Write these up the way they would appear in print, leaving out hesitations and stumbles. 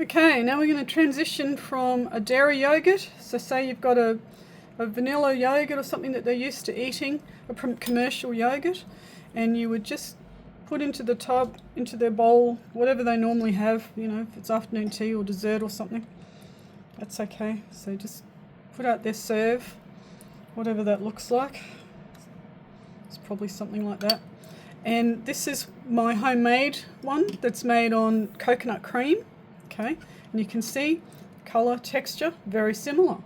Okay, now we're going to transition from a dairy yogurt. So say you've got a vanilla yogurt or something that they're used to eating, a commercial yogurt, and you would just put into the tub, into their bowl, whatever they normally have, you know, if it's afternoon tea or dessert or something, that's okay. So just put out their serve, whatever that looks like. It's probably something like that. And this is my homemade one that's made on coconut cream. Okay, and you can see colour, texture, very similar.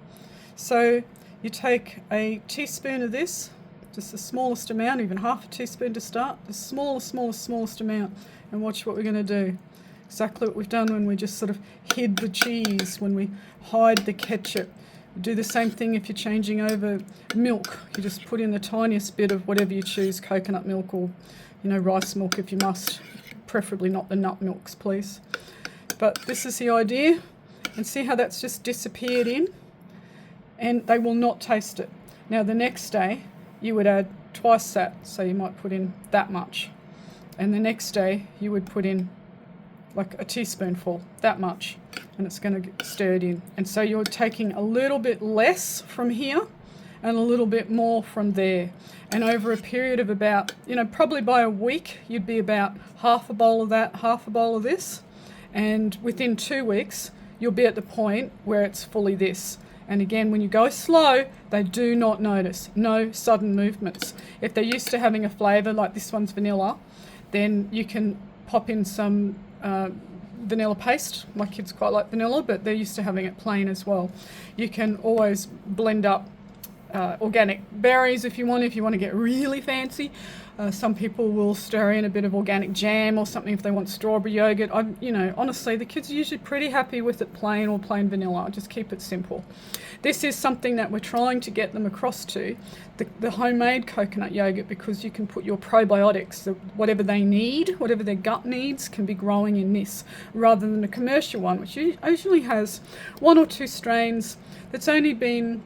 So you take a teaspoon of this, just the smallest amount, even half a teaspoon to start, the smallest amount, and watch what we're going to do. Exactly what we've done when we just sort of hid the cheese, when we hide the ketchup. Do the same thing if you're changing over milk. You just put in the tiniest bit of whatever you choose, coconut milk or, you know, rice milk if you must, preferably not the nut milks, please. But this is the idea, and see how that's just disappeared in, and they will not taste it. Now the next day you would add twice that, so you might put in that much, and the next day you would put in like a teaspoonful, that much, and it's going to get stirred in. And so you're taking a little bit less from here and a little bit more from there, and over a period of about, you know, probably by a week you'd be about half a bowl of that, half a bowl of this. And within 2 weeks, you'll be at the point where it's fully this. And again, when you go slow, they do not notice. No sudden movements. If they're used to having a flavour, like this one's vanilla, then you can pop in some vanilla paste. My kids quite like vanilla, but they're used to having it plain as well. You can always blend up organic berries if you want to get really fancy. Some people will stir in a bit of organic jam or something if they want strawberry yogurt. You know, honestly, the kids are usually pretty happy with it plain or plain vanilla. Just keep it simple. This is something that we're trying to get them across to, the homemade coconut yogurt, because you can put your probiotics, whatever they need, whatever their gut needs, can be growing in this, rather than a commercial one, which usually has 1 or 2 strains that's only been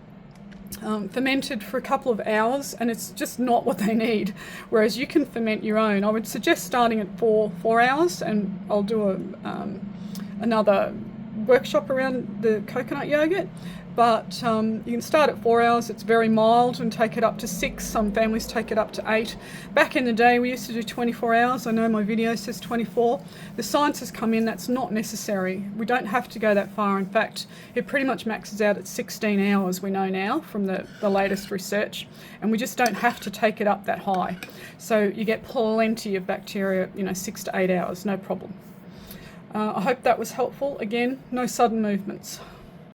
fermented for a couple of hours, and it's just not what they need. Whereas you can ferment your own. I would suggest starting at 4 hours, and I'll do another workshop around the coconut yogurt. But you can start at 4 hours. It's very mild, and take it up to 6. Some families take it up to 8. Back in the day, we used to do 24 hours. I know my video says 24. The science has come in, that's not necessary. We don't have to go that far. In fact, it pretty much maxes out at 16 hours, we know now from the latest research, and we just don't have to take it up that high. So you get plenty of bacteria, you know, 6 to 8 hours, no problem. I hope that was helpful. Again, no sudden movements.